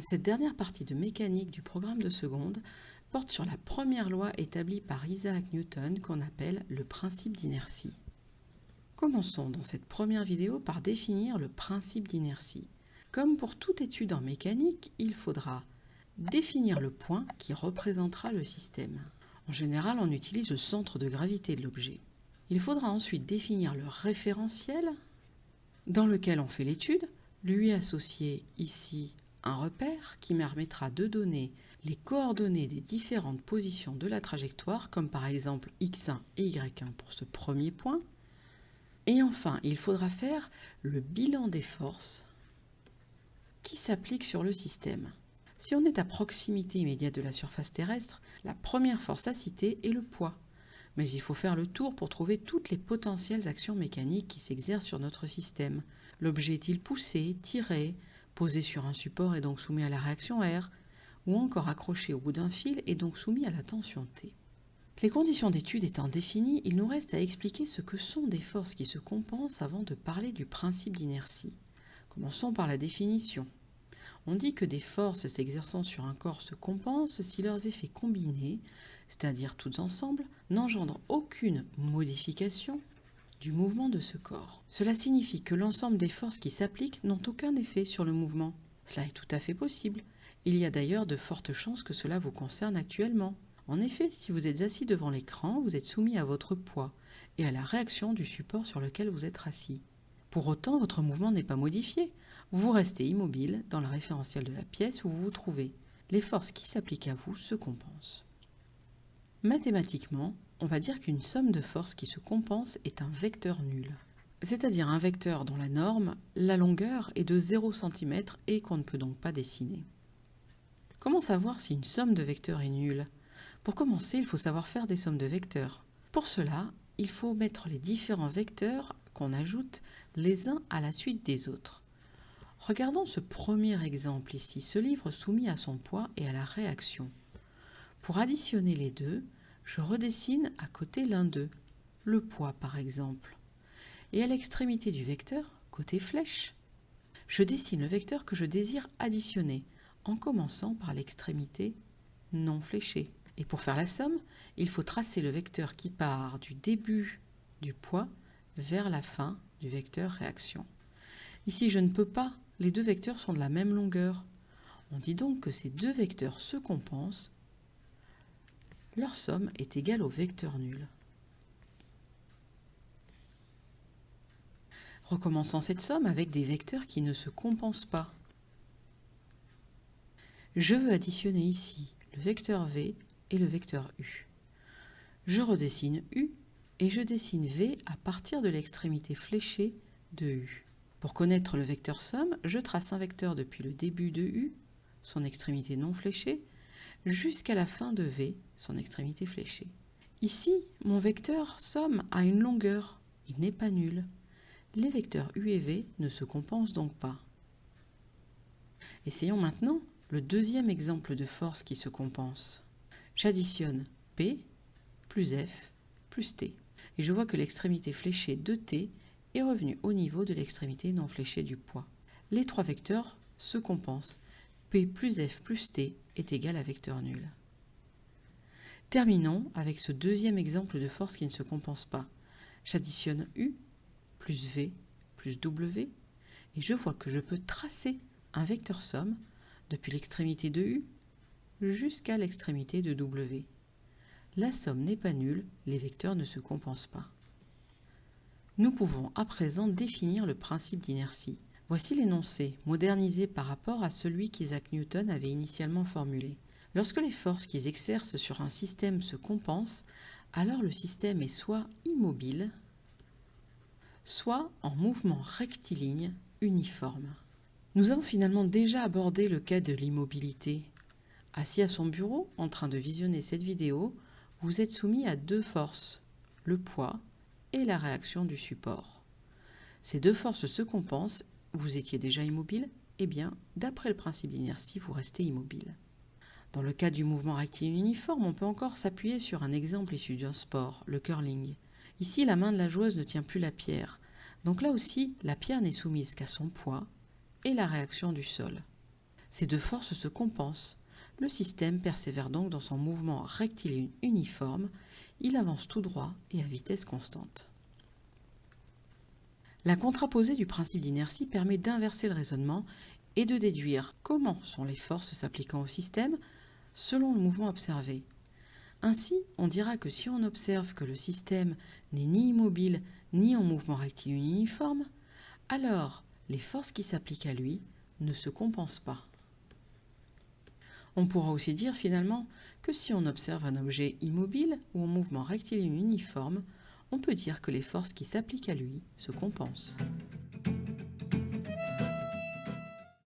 Cette dernière partie de mécanique du programme de seconde porte sur la première loi établie par Isaac Newton qu'on appelle le principe d'inertie. Commençons dans cette première vidéo par définir le principe d'inertie. Comme pour toute étude en mécanique, il faudra définir le point qui représentera le système. En général, on utilise le centre de gravité de l'objet. Il faudra ensuite définir le référentiel dans lequel on fait l'étude, lui associer ici un repère qui permettra de donner les coordonnées des différentes positions de la trajectoire, comme par exemple x1 et y1 pour ce premier point. Et enfin, il faudra faire le bilan des forces qui s'appliquent sur le système. Si on est à proximité immédiate de la surface terrestre, la première force à citer est le poids. Mais il faut faire le tour pour trouver toutes les potentielles actions mécaniques qui s'exercent sur notre système. L'objet est-il poussé, tiré, posé sur un support et donc soumis à la réaction R, ou encore accroché au bout d'un fil et donc soumis à la tension T. Les conditions d'étude étant définies, il nous reste à expliquer ce que sont des forces qui se compensent avant de parler du principe d'inertie. Commençons par la définition. On dit que des forces s'exerçant sur un corps se compensent si leurs effets combinés, c'est-à-dire toutes ensemble, n'engendrent aucune modification du mouvement de ce corps. Cela signifie que l'ensemble des forces qui s'appliquent n'ont aucun effet sur le mouvement. Cela est tout à fait possible. Il y a d'ailleurs de fortes chances que cela vous concerne actuellement. En effet, si vous êtes assis devant l'écran, vous êtes soumis à votre poids et à la réaction du support sur lequel vous êtes assis. Pour autant, votre mouvement n'est pas modifié. Vous restez immobile dans le référentiel de la pièce où vous vous trouvez. Les forces qui s'appliquent à vous se compensent. Mathématiquement, on va dire qu'une somme de forces qui se compensent est un vecteur nul, c'est-à-dire un vecteur dont la norme, la longueur, est de 0 cm et qu'on ne peut donc pas dessiner. Comment savoir si une somme de vecteurs est nulle ? Pour commencer, il faut savoir faire des sommes de vecteurs. Pour cela, il faut mettre les différents vecteurs qu'on ajoute les uns à la suite des autres. Regardons ce premier exemple ici, ce livre soumis à son poids et à la réaction. Pour additionner les deux, je redessine à côté l'un d'eux, le poids par exemple. Et à l'extrémité du vecteur, côté flèche, je dessine le vecteur que je désire additionner, en commençant par l'extrémité non fléchée. Et pour faire la somme, il faut tracer le vecteur qui part du début du poids vers la fin du vecteur réaction. Ici, je ne peux pas, les deux vecteurs sont de la même longueur. On dit donc que ces deux vecteurs se compensent. Leur somme est égale au vecteur nul. Recommençons cette somme avec des vecteurs qui ne se compensent pas. Je veux additionner ici le vecteur V et le vecteur U. Je redessine U et je dessine V à partir de l'extrémité fléchée de U. Pour connaître le vecteur somme, je trace un vecteur depuis le début de U, son extrémité non fléchée, jusqu'à la fin de V, son extrémité fléchée. Ici, mon vecteur somme a une longueur, il n'est pas nul. Les vecteurs U et V ne se compensent donc pas. Essayons maintenant le deuxième exemple de force qui se compense. J'additionne P plus F plus T. Et je vois que l'extrémité fléchée de T est revenue au niveau de l'extrémité non fléchée du poids. Les trois vecteurs se compensent. P plus F plus T est égal à vecteur nul. Terminons avec ce deuxième exemple de force qui ne se compense pas. J'additionne U plus V plus W et je vois que je peux tracer un vecteur somme depuis l'extrémité de U jusqu'à l'extrémité de W. La somme n'est pas nulle, les vecteurs ne se compensent pas. Nous pouvons à présent définir le principe d'inertie. Voici l'énoncé, modernisé par rapport à celui qu'Isaac Newton avait initialement formulé. Lorsque les forces qui s'exercent sur un système se compensent, alors le système est soit immobile, soit en mouvement rectiligne uniforme. Nous avons finalement déjà abordé le cas de l'immobilité. Assis à son bureau, en train de visionner cette vidéo, vous êtes soumis à deux forces, le poids et la réaction du support. Ces deux forces se compensent, vous étiez déjà immobile, eh bien, d'après le principe d'inertie, vous restez immobile. Dans le cas du mouvement rectiligne uniforme, on peut encore s'appuyer sur un exemple issu d'un sport, le curling. Ici, la main de la joueuse ne tient plus la pierre. Donc là aussi, la pierre n'est soumise qu'à son poids et la réaction du sol. Ces deux forces se compensent. Le système persévère donc dans son mouvement rectiligne uniforme, il avance tout droit et à vitesse constante. La contraposée du principe d'inertie permet d'inverser le raisonnement et de déduire comment sont les forces s'appliquant au système selon le mouvement observé. Ainsi, on dira que si on observe que le système n'est ni immobile ni en mouvement rectiligne uniforme, alors les forces qui s'appliquent à lui ne se compensent pas. On pourra aussi dire finalement que si on observe un objet immobile ou en mouvement rectiligne uniforme, on peut dire que les forces qui s'appliquent à lui se compensent.